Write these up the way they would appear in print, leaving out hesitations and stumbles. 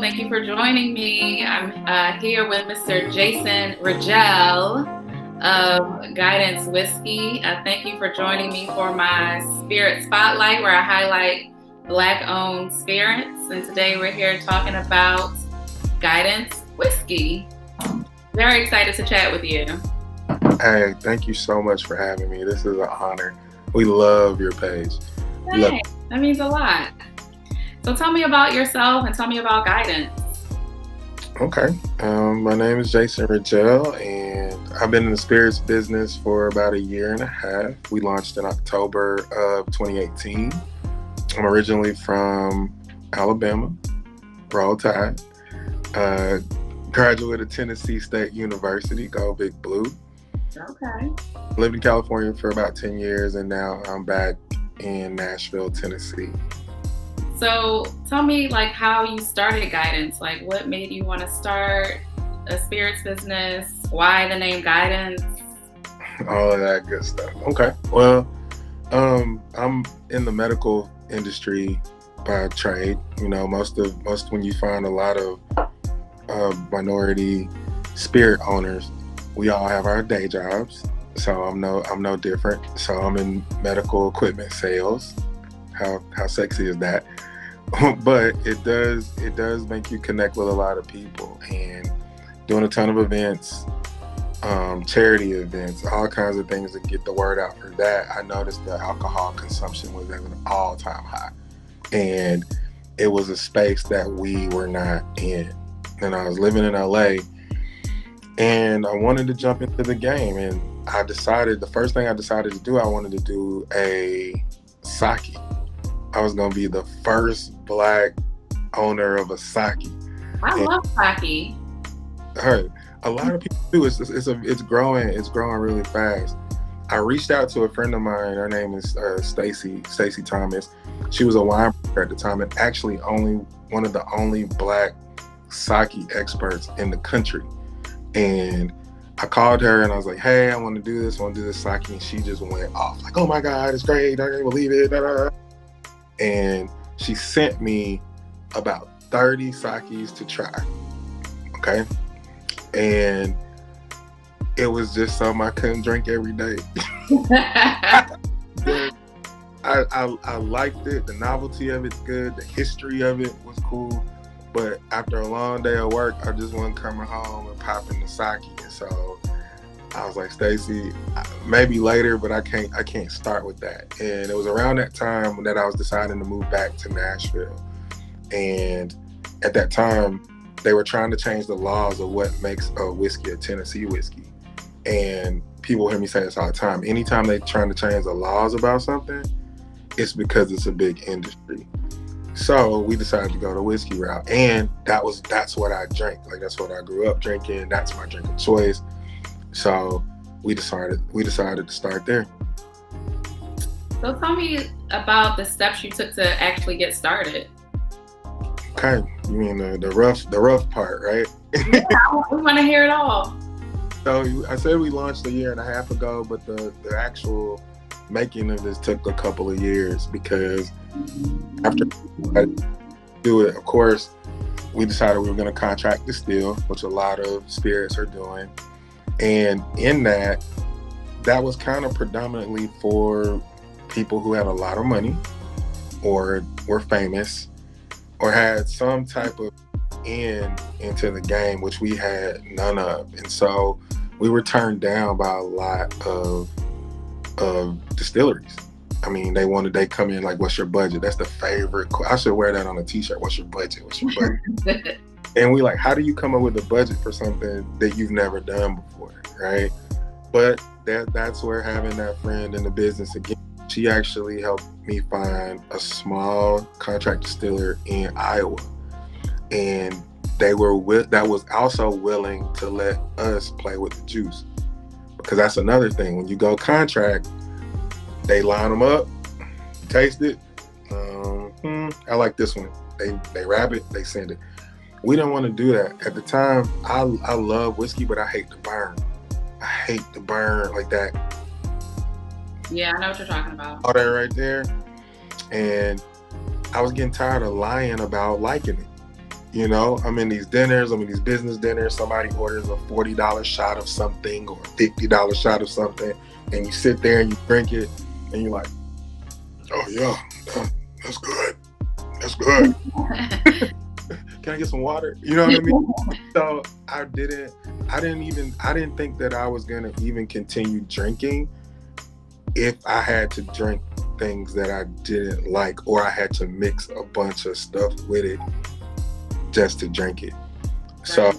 Thank you for joining me. I'm here with Mr. Jason Ridgel of Guidance Whiskey. Thank you for joining me for my Spirit Spotlight, where I highlight Black-owned spirits. And today we're here talking about Guidance Whiskey. Very excited to chat with you. Hey, thank you so much for having me. This is an honor. We love your page. Hey, that means a lot. So tell me about yourself and tell me about Guidance. Okay. My name is Jason Ridgel, and I've been in the spirits business for about 1.5 years. We launched in October of 2018. I'm originally from Alabama, Roll Tide. Graduate of Tennessee State University, go Big Blue. Okay. Lived in California for about 10 years, and now I'm back in Nashville, Tennessee. So tell me how you started Guidance. What made you want to start a spirits business? Why the name Guidance? All of that good stuff. Okay. Well, I'm in the medical industry by trade. You know, most when you find a lot of minority spirit owners, we all have our day jobs. So I'm no different. So I'm in medical equipment sales. How sexy is that? But it does make you connect with a lot of people, and doing a ton of events, charity events, all kinds of things to get the word out for that. I noticed the alcohol consumption was at an all-time high, and it was a space that we were not in. And I was living in LA, and I wanted to jump into the game, and the first thing I decided to do, I wanted to do a sake. I was gonna be the first Black owner of a sake. I love sake. Heard a lot of people do. It's growing really fast. I reached out to a friend of mine. Her name is Stacy Thomas. She was a wine broker at the time, and actually one of the only Black sake experts in the country. And I called her and I was like, "Hey, I want to do this sake," and she just went off like, "Oh my God, it's great! I can't believe it!" And she sent me about 30 sakes to try. Okay. And it was just something I couldn't drink every day. I liked it. The novelty of it's good. The history of it was cool. But after a long day of work, I just wasn't coming home and popping the sake. And so I was like, "Stacy, maybe later, but I can't start with that." And it was around that time that I was deciding to move back to Nashville. And at that time, they were trying to change the laws of what makes a whiskey a Tennessee whiskey. And people hear me say this all the time. Anytime they're trying to change the laws about something, it's because it's a big industry. So we decided to go the whiskey route. And that's what I drank. That's what I grew up drinking. That's my drink of choice. So we decided to start there. So tell me about the steps you took to actually get started. Okay, you mean the rough part, right? Yeah, we want to hear it all. So I said we launched 1.5 years ago, but the actual making of this took a couple of years, because after I do it, of course, we decided we were going to contract distill, which a lot of spirits are doing. And in that was kind of predominantly for people who had a lot of money or were famous or had some type of into the game, which we had none of. And so we were turned down by a lot of distilleries. I mean, they come in like, "What's your budget?" That's the favorite. I should wear that on a t-shirt. What's your budget? What's your budget? And we like, how do you come up with a budget for something that you've never done before, right? But that's where having that friend in the business again, she actually helped me find a small contract distiller in Iowa, and that was also willing to let us play with the juice, because that's another thing. When you go contract, they line them up, taste it. I like this one. They wrap it, they send it. We didn't want to do that. At the time, I love whiskey, but I hate the burn. I hate the burn like that. Yeah, I know what you're talking about. All that right there. And I was getting tired of lying about liking it. You know, I'm in these dinners, I'm in these business dinners, somebody orders a $40 shot of something or a $50 shot of something, and you sit there and you drink it, and you're like, oh yeah, that's good. That's good. Can I get some water? You know what I mean? So I didn't think that I was gonna even continue drinking if I had to drink things that I didn't like, or I had to mix a bunch of stuff with it just to drink it. Right. So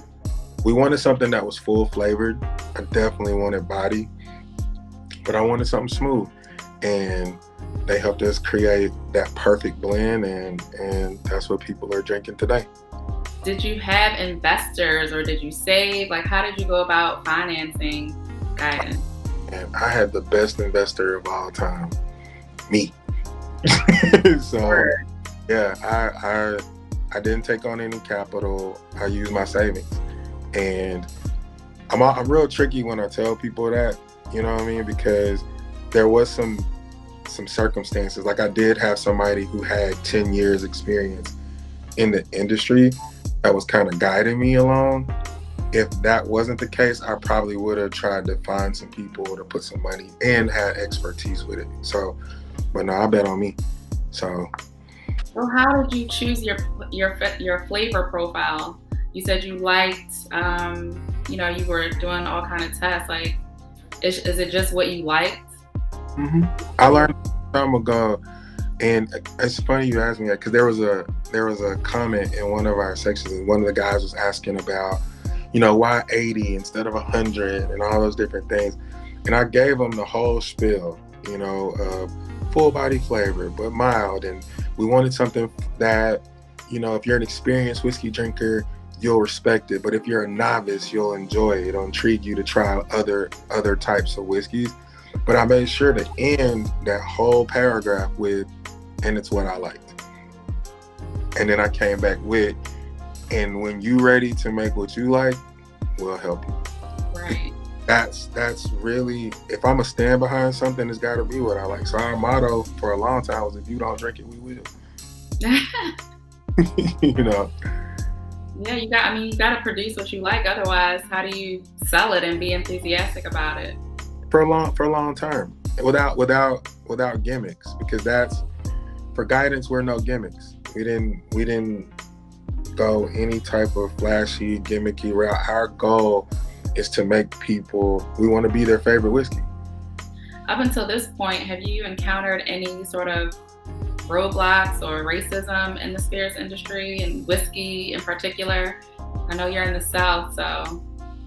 we wanted something that was full flavored. I definitely wanted body, but I wanted something smooth. And they helped us create that perfect blend, and that's what people are drinking today. Did you have investors, or did you save? Like, how did you go about financing Guidance? And I had the best investor of all time, me. So yeah, I didn't take on any capital. I used my savings, and I'm real tricky when I tell people that, you know what I mean, because there was some circumstances. Like, I did have somebody who had 10 years experience in the industry that was kind of guiding me along. If that wasn't the case, I probably would have tried to find some people to put some money and had expertise with it. So, but no, I bet on me. So how did you choose your flavor profile? You said you liked, you were doing all kind of tests. Like, is it just what you liked? Mm-hmm. I learned a time ago, and it's funny you asked me that, because there was a comment in one of our sections, and one of the guys was asking about, why 80 instead of 100 and all those different things. And I gave him the whole spiel, full body flavor, but mild. And we wanted something that, if you're an experienced whiskey drinker, you'll respect it. But if you're a novice, you'll enjoy it. It'll intrigue you to try other types of whiskeys. But I made sure to end that whole paragraph with, and it's what I liked. And then I came back with, and when you ready to make what you like, we'll help you. Right. That's really, if I'm a stand behind something, it's got to be what I like. So our motto for a long time was, if you don't drink it, we will. Yeah, you got to produce what you like. Otherwise, how do you sell it and be enthusiastic about it? For a long term, without gimmicks, because for Guidance, we're no gimmicks. We didn't go any type of flashy, gimmicky route. Our goal is to make people, we want to be their favorite whiskey. Up until this point, have you encountered any sort of roadblocks or racism in the spirits industry and whiskey in particular? I know you're in the South, so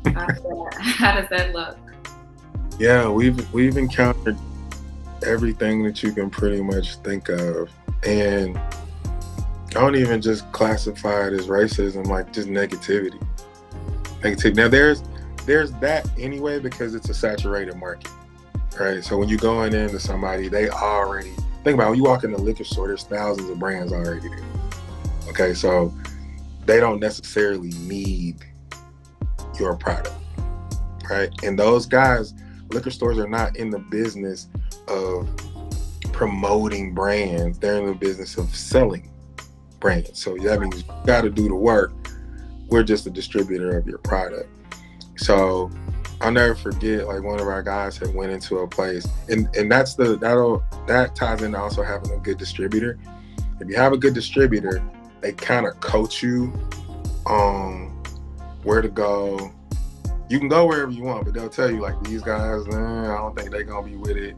how does that look? Yeah, we've encountered everything that you can pretty much think of, and I don't even just classify it as racism, like just negativity. Now there's that anyway, because it's a saturated market, right? So when you're going into somebody, they already, think about it, when you walk in the liquor store, there's thousands of brands already there. Okay, so they don't necessarily need your product, right? And those guys, liquor stores are not in the business of promoting brands. They're in the business of selling brands. So that means you got to do the work. We're just a distributor of your product. So I'll never forget, like, one of our guys had went into a place, and that ties into also having a good distributor. If you have a good distributor, they kind of coach you on where to go. You can go wherever you want, but they'll tell you, like, these guys, I don't think they're gonna be with it.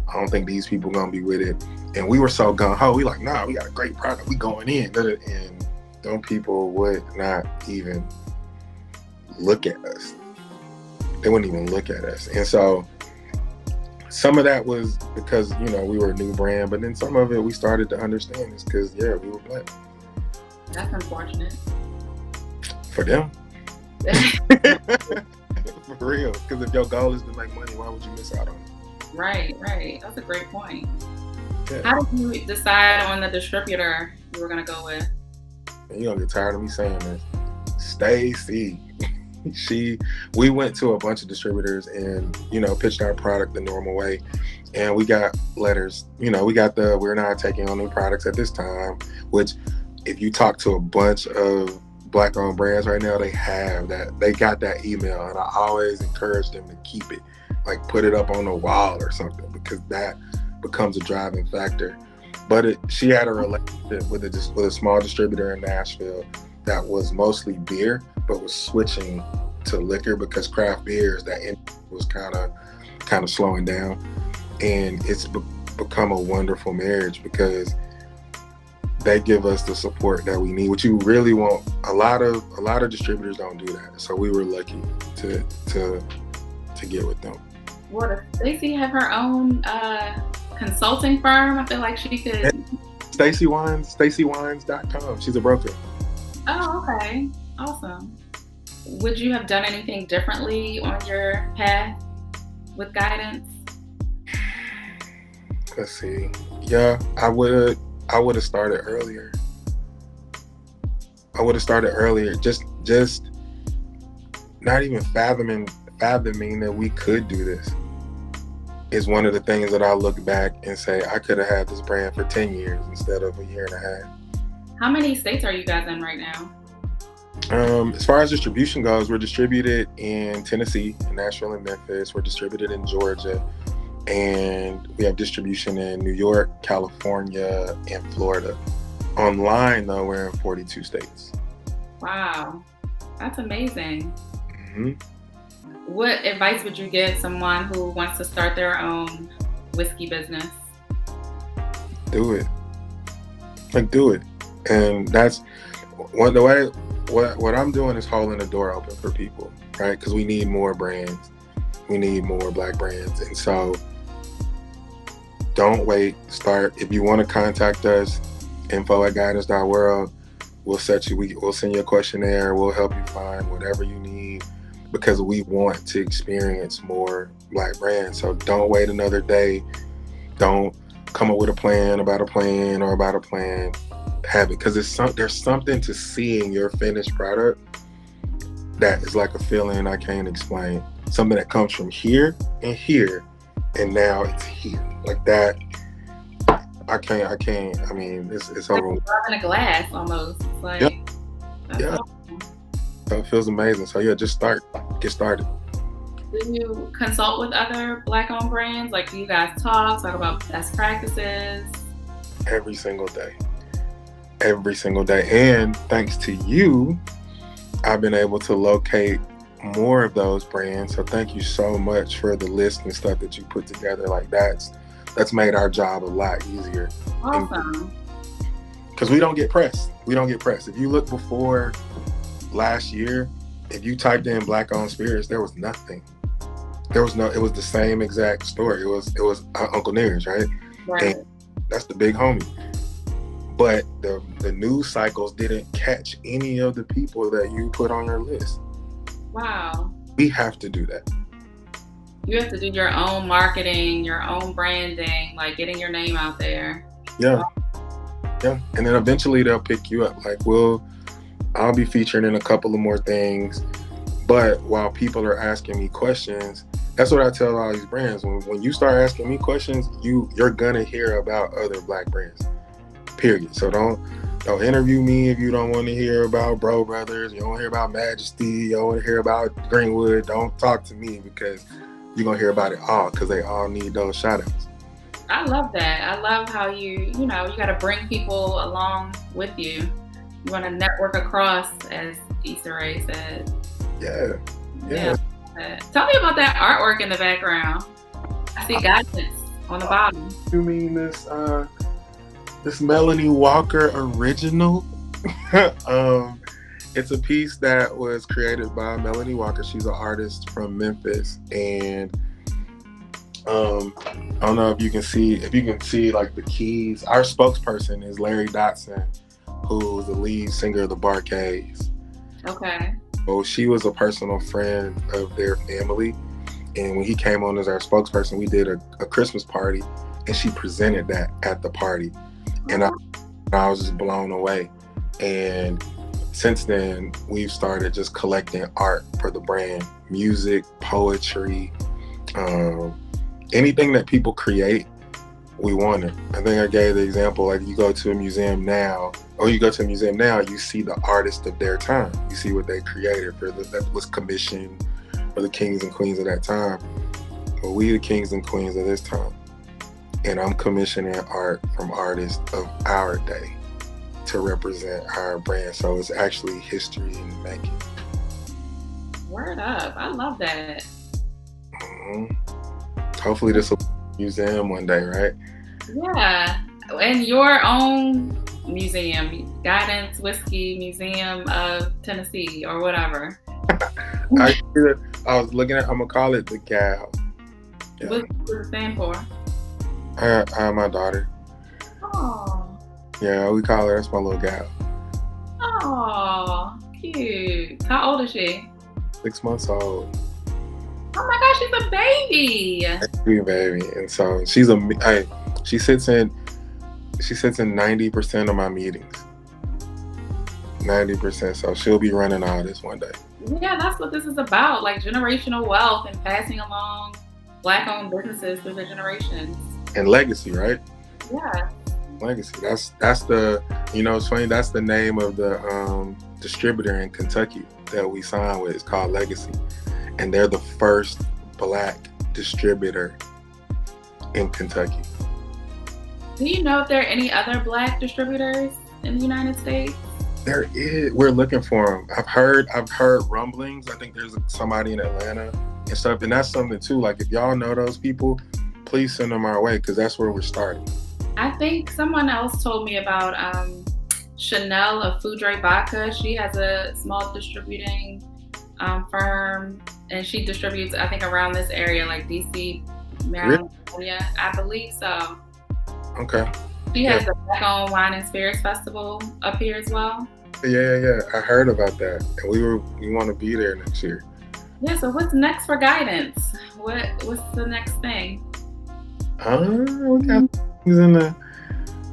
I don't think these people gonna be with it. And we were so gung-ho, we like, nah, we got a great product, we going in. And them people would not even look at us. They wouldn't even look at us. And so some of that was because, we were a new brand, but then some of it we started to understand is because, we were black. That's unfortunate. For them. For real. Because if your goal is to make money, why would you miss out on it? Right. That's a great point. Yeah. How did you decide on the distributor you were going to go with? And you're going to get tired of me saying this. Stacy. We went to a bunch of distributors and, pitched our product the normal way. And we got letters, we got we're not taking on new products at this time, which if you talk to a bunch of Black-owned brands right now, they have that. They got that email, and I always encourage them to keep it, like put it up on the wall or something, because that becomes a driving factor. But she had a relationship with a small distributor in Nashville that was mostly beer, but was switching to liquor because craft beers, that was kind of slowing down, and it's become a wonderful marriage because they give us the support that we need. What you really want, a lot of distributors don't do that, so we were lucky to get with them. Well, does Stacey have her own consulting firm? I feel like she could. StaceyWines.com. She's a broker. Oh, okay, awesome. Would you have done anything differently on your path with guidance? Let's see. Yeah, I would have started earlier. Just not even fathoming that we could do this is one of the things that I look back and say, I could have had this brand for 10 years instead of a year and a half. How many states are you guys in right now? As far as distribution goes, we're distributed in Tennessee, in Nashville and Memphis. We're distributed in Georgia, and we have distribution in New York, California, and Florida. Online, though, we're in 42 states. Wow, that's amazing. Mm-hmm. What advice would you give someone who wants to start their own whiskey business? Do it. Do it. And that's what I'm doing is holding the door open for people, right? Because we need more brands. We need more Black brands. And so don't wait. Start. If you want to contact us, info@guidance.world. We'll send you a questionnaire. We'll help you find whatever you need, because we want to experience more Black brands. So don't wait another day. Don't come up with a plan about a plan or about a plan. Have it, because there's something to seeing your finished product that is like a feeling I can't explain. Something that comes from here, and now it's here. Like that, I can't. I mean, it's over. Like in a glass almost. It's like, yeah. Awesome. So it feels amazing. So yeah, just get started. Do you consult with other Black-owned brands? Like, do you guys talk about best practices? Every single day. And thanks to you, I've been able to locate more of those brands. So thank you so much for the list and stuff that you put together. Like that's made our job a lot easier. Awesome. Because we don't get pressed. If you look before last year, if you typed in Black-owned spirits, there was nothing. It was the same exact story. It was Uncle Near's, right? Right. And that's the big homie. But the news cycles didn't catch any of the people that you put on your list. Wow. We have to do that. You have to do your own marketing, your own branding, like getting your name out there. Yeah. And then eventually they'll pick you up. Like I'll be featured in a couple of more things. But while people are asking me questions, that's what I tell all these brands. When you start asking me questions, you're gonna hear about other Black brands. Period. So don't interview me if you don't want to hear about Bro Brothers. You don't want to hear about Majesty. You don't want to hear about Greenwood. Don't talk to me, because you're gonna hear about it all, because they all need those shout outs. I love that. I love how you got to bring people along with you. You want to network across, as Issa Rae said. Yeah. Tell me about that artwork in the background. I see guidance on the bottom. You mean this Melanie Walker original? It's a piece that was created by Melanie Walker. She's an artist from Memphis, and I don't know if you can see like the keys. Our spokesperson is Larry Dotson, who's the lead singer of the Barcades. Okay. So she was a personal friend of their family, and when he came on as our spokesperson, we did a Christmas party, and she presented that at the party. And I was just blown away. And since then, we've started just collecting art for the brand, music, poetry, anything that people create we want it. I think I gave the example, like you go to a museum now, you see the artist of their time. You see what they created that was commissioned for the kings and queens of that time. But we the kings and queens of this time. And I'm commissioning art from artists of our day to represent our brand. So it's actually history in the making. Word up. I love that. Hopefully this will be a museum one day, right? Yeah. And your own museum, Guidance Whiskey Museum of Tennessee or whatever. I was looking at, I'm going to call it the GAL. Yeah. What does it stand for? My daughter. Oh. Yeah, we call her, that's my little gal. Oh, cute. How old is she? 6 months old. Oh my gosh, she's a baby. Baby. And so she sits in 90% of my meetings. 90%. So she'll be running all this one day. Yeah, that's what this is about, like generational wealth and passing along Black-owned businesses through the generations. And legacy, right? Yeah. Legacy. That's the, it's funny, that's the name of the distributor in Kentucky that we signed with. It's called Legacy. And they're the first Black distributor in Kentucky. Do you know if there are any other Black distributors in the United States? There is. We're looking for them. I've heard rumblings. I think there's somebody in Atlanta and stuff. And that's something too. Like if y'all know those people, please send them our way because that's where we're starting. I think someone else told me about Chanel of Fuji Vodka. She has a small distributing firm, and she distributes, I think, around this area, like DC, Maryland area. I believe so. Okay. She has the Black-owned Wine and Spirits Festival up here as well. Yeah. I heard about that, and we want to be there next year. Yeah. So what's next for Guidance? What's the next thing?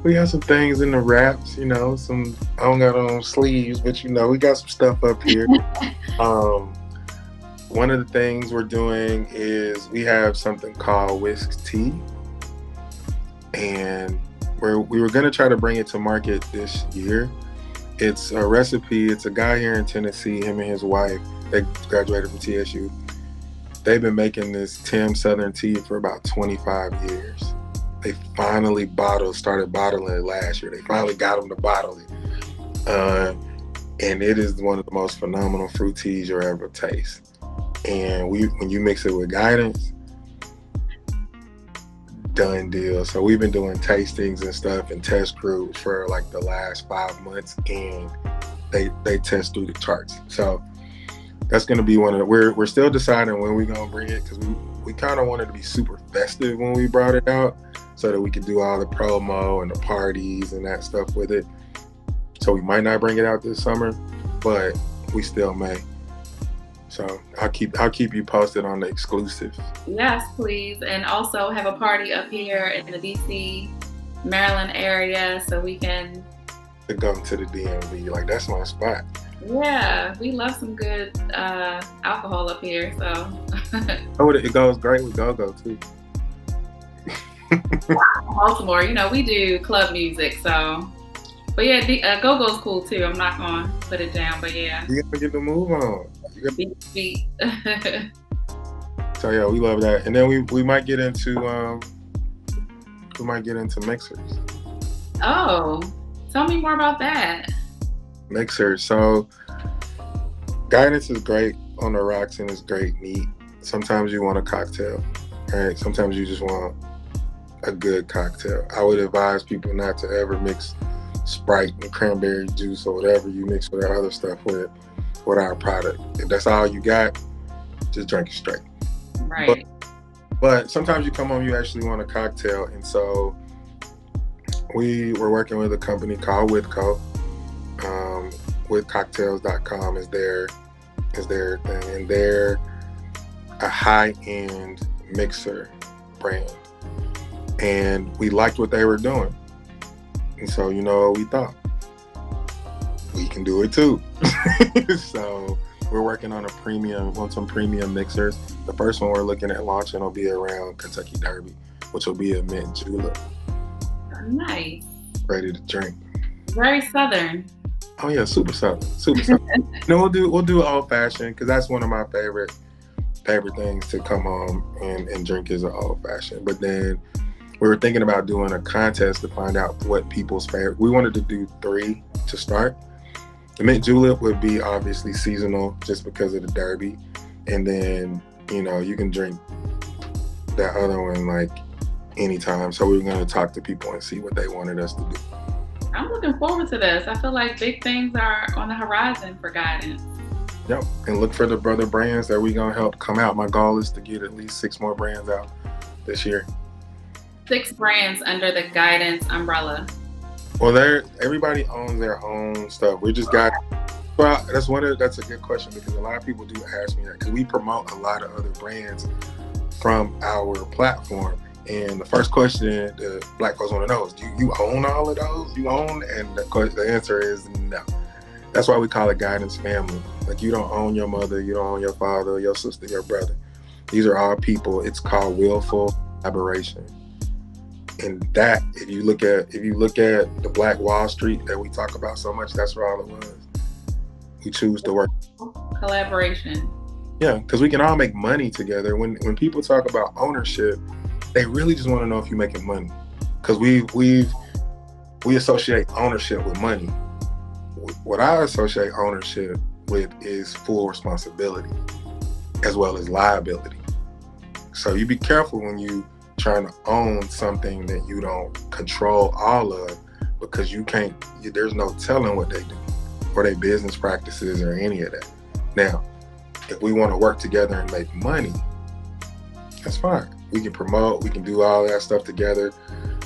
We got some things in the wraps, I don't got on sleeves, but we got some stuff up here. One of the things we're doing is we have something called Whisk Tea, and we were going to try to bring it to market this year. It's a recipe. It's a guy here in Tennessee, him and his wife, they graduated from TSU. They've been making this Tim Southern tea for about 25 years. They finally started bottling it last year. They finally got them to bottle it. And it is one of the most phenomenal fruit teas you'll ever taste. And when you mix it with Guidance, done deal. So we've been doing tastings and stuff and test groups for like the last 5 months, and they test through the charts. So that's going to be one of the, we're still deciding when we're going to bring it, because we kind of wanted to be super festive when we brought it out so that we could do all the promo and the parties and that stuff with it. So we might not bring it out this summer, but we still may. So I'll keep you posted on the exclusive. Yes, please. And also have a party up here in the DC, Maryland area so we can go to the DMV. Like, that's my spot. Yeah, we love some good alcohol up here. So it goes great with go-go too. Baltimore, we do club music, so. But yeah, go-go's cool too. I'm not gonna put it down, but yeah. You gotta get the move on. Beat. So yeah, we love that. And then we might get into mixers. Oh, tell me more about that. Mixers. So Guidance is great on the rocks and it's great neat. Sometimes you want a cocktail, right? Sometimes you just want a good cocktail. I would advise people not to ever mix Sprite and cranberry juice or whatever you mix with our other stuff with our product. If that's all you got, just drink it straight. Right. But sometimes you come home, you actually want a cocktail. And so we were working with a company called Wouldnt. Wouldcocktails.com is their thing. And they're a high-end mixer brand. And we liked what they were doing. And so, what we thought? We can do it too. So we're working on some premium mixers. The first one we're looking at launching will be around Kentucky Derby, which will be a mint julep. Nice. ready to drink. Very Southern. Oh yeah, super southern, super southern. No, we'll do old fashioned because that's one of my favorite things to come home and drink is an old fashioned. But then we were thinking about doing a contest to find out what people's favorite. We wanted to do 3 to start. The mint julep would be obviously seasonal just because of the Derby, and then you can drink that other one like anytime. So we were going to talk to people and see what they wanted us to do. I'm looking forward to this. I feel like big things are on the horizon for Guidance. Yep, and look for the brother brands that we're going to help come out. My goal is to get at least 6 more brands out this year. 6 brands under the Guidance umbrella. Well, everybody owns their own stuff. We just got. Well, that's a good question because a lot of people do ask me that because we promote a lot of other brands from our platform. And the first question the Black folks want to know is, do you own all of those? You own? And the answer is no. That's why we call it Guidance Family. Like you don't own your mother, you don't own your father, your sister, your brother. These are all people. It's called willful collaboration. And that, if you look at the Black Wall Street that we talk about so much, that's where all it was. We choose to work. Collaboration. Yeah, because we can all make money together. When people talk about ownership, they really just want to know if you're making money. Because we associate ownership with money. What I associate ownership with is full responsibility as well as liability. So you be careful when you trying to own something that you don't control all of, because there's no telling what they do or their business practices or any of that. Now, if we want to work together and make money, that's fine. We can promote, we can do all that stuff together.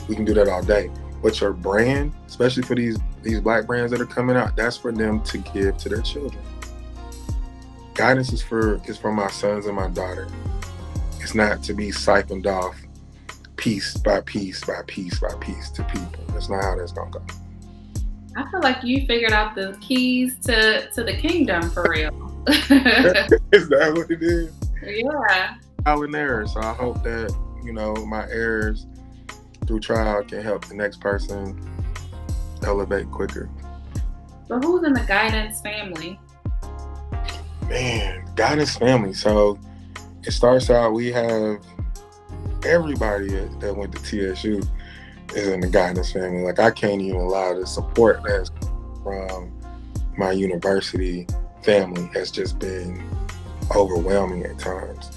We can do that all day. But your brand, especially for these Black brands that are coming out, that's for them to give to their children. Guidance is for my sons and my daughter. It's not to be siphoned off piece by piece by piece by piece to people. That's not how that's gonna go. I feel like you figured out the keys to the kingdom for real. Is that what it is? Yeah. Trial and error. So I hope that, my errors through trial can help the next person elevate quicker. So who's in the Guidance family? Man, Guidance family. So it starts out, we have everybody that went to TSU is in the Guidance family. Like I can't even lie, the support that's from my university family has just been overwhelming at times.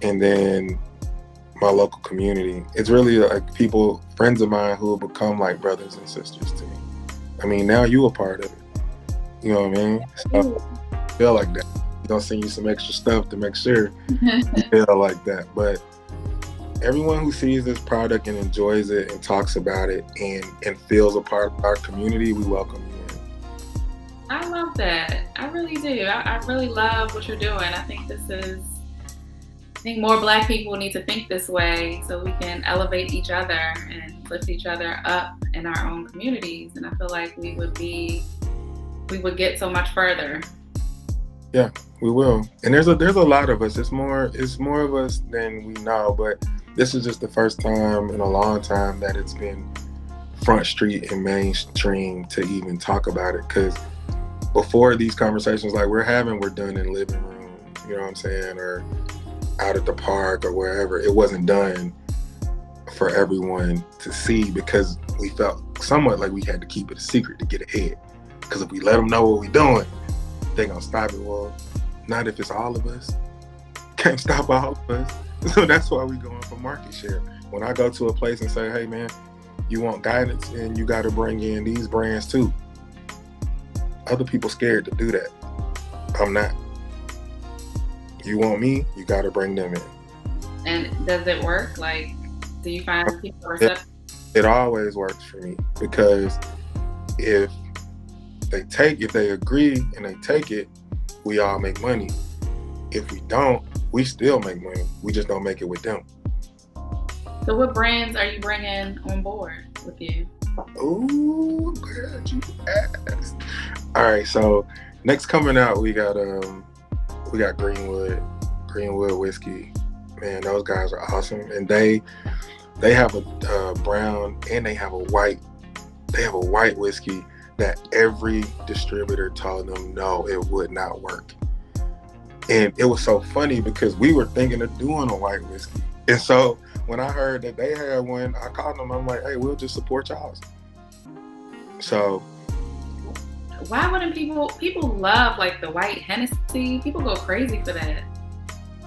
And then my local community, it's really like friends of mine who have become like brothers and sisters to me. I mean, now you a part of it. You know what I mean? So I feel like that. You don't send you some extra stuff to make sure you feel like that. But everyone who sees this product and enjoys it and talks about it and feels a part of our community, we welcome you in. I love that. I really do. I really love what you're doing. I think more Black people need to think this way so we can elevate each other and lift each other up in our own communities. And I feel like we would get so much further. Yeah, we will. And there's a lot of us. It's more of us than we know, but this is just the first time in a long time that it's been front street and mainstream to even talk about it. Because before these conversations like we're having, we're done in living rooms, you know what I'm saying, or out at the park or wherever. It wasn't done for everyone to see because we felt somewhat like we had to keep it a secret to get ahead. Because if we let them know what we're doing, they're gonna stop it. Well, not if it's all of us. Can't stop all of us. So that's why we're going for market share. When I go to a place and say, hey man, you want guidance and you got to bring in these brands too. Other people scared to do that. I'm not. You want me, you got to bring them in. And does it work? Like, do you find people receptive? It always works for me because if they agree and they take it, we all make money. If we don't, we still make money. We just don't make it with them. So what brands are you bringing on board with you? Ooh, glad you asked. All right, so next coming out, we got Greenwood Whiskey. Man, those guys are awesome. And They have a brown and they have a white. They have a white whiskey that every distributor told them no, it would not work. And it was so funny because we were thinking of doing a white whiskey. And so when I heard that they had one, I called them. I'm like, hey, we'll just support y'all's. So why wouldn't people love like the white Hennessy? People go crazy for that.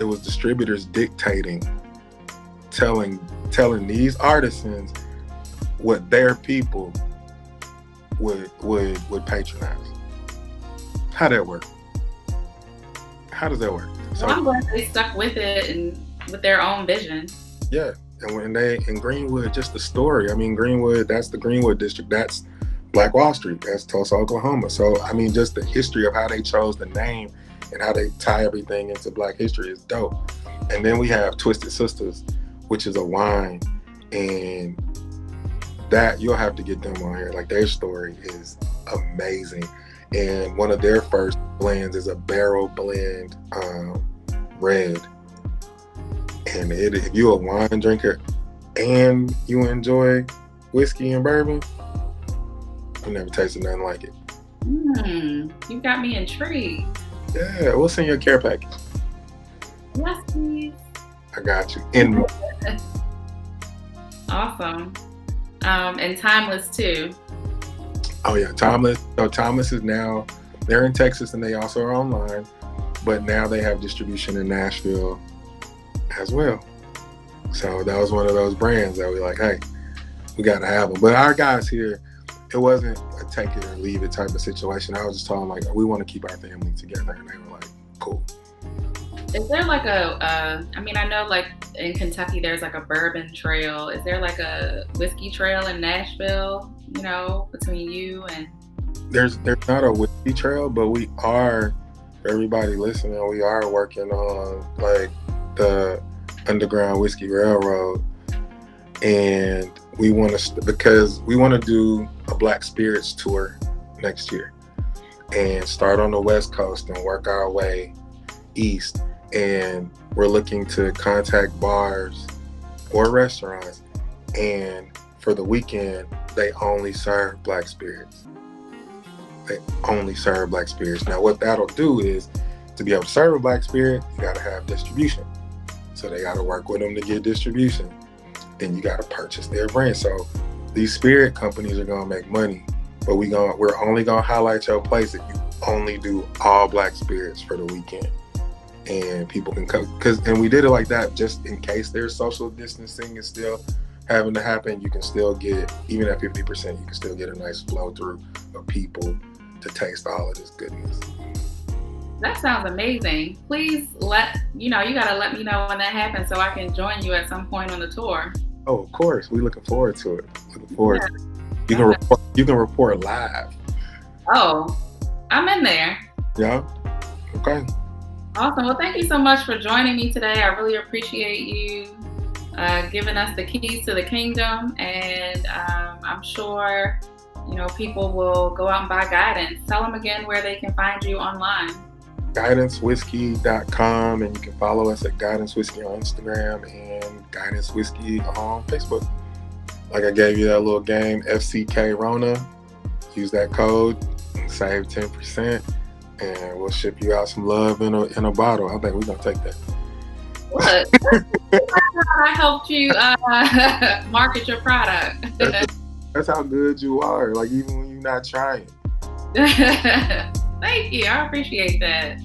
it was distributors dictating, telling these artisans what their people would patronize. How that work? How does that work? So I'm glad they stuck with it and with their own vision. Yeah, and when they in Greenwood, just the story. I mean, Greenwood, that's the Greenwood district. That's Black Wall Street. That's Tulsa, Oklahoma. So I mean, just the history of how they chose the name and how they tie everything into Black history is dope. And then we have Twisted Sisters, which is a wine, and that you'll have to get them on here. Like, their story is amazing. And one of their first blends is a barrel blend red. And if you're a wine drinker and you enjoy whiskey and bourbon, you never tasted nothing like it. You got me intrigued. Yeah, we'll send you a care package. Yes, please. I got you. And awesome. And Timeless too. Oh yeah, Timeless. So Timeless is now, they're in Texas and they also are online, but now they have distribution in Nashville as well. So that was one of those brands that we like, hey, we gotta have them. But our guys here, it wasn't a take it or leave it type of situation. I was just telling them, like, we want to keep our family together, and they were like, cool. Is there like I mean, I know like in Kentucky there's like a bourbon trail. Is there like a whiskey trail in Nashville, you know, between you and? There's not a whiskey trail, but we are, for everybody listening, we are working on like the Underground Whiskey Railroad. And we want to, because we want to do a Black Spirits tour next year and start on the West Coast and work our way east. And we're looking to contact bars or restaurants, and for the weekend they only serve Black Spirits. They only serve Black Spirits. Now what that'll do is, to be able to serve a Black Spirit, you got to have distribution. So they got to work with them to get distribution. Then you got to purchase their brand. So these spirit companies are gonna make money, but we're only gonna highlight your place if you only do all Black Spirits for the weekend. And people can come, and we did it like that just in case there's social distancing is still having to happen. You can still get, even at 50%, you can still get a nice flow through of people to taste all of this goodness. That sounds amazing. Please you gotta let me know when that happens so I can join you at some point on the tour. Oh, of course. We're looking forward to it. You can report live. Oh, I'm in there. Yeah. Okay. Awesome. Well, thank you so much for joining me today. I really appreciate you giving us the keys to the kingdom. And I'm sure, people will go out and buy Guidance. Tell them again where they can find you online. GuidanceWhiskey.com, and you can follow us at Guidance Whiskey on Instagram and Guidance Whiskey on Facebook. Like I gave you that little game, FCK Rona. Use that code and save 10%, and we'll ship you out some love in a bottle. I think we're gonna take that. Look, I helped you market your product. That's how good you are. Like, even when you're not trying. Thank you. I appreciate that.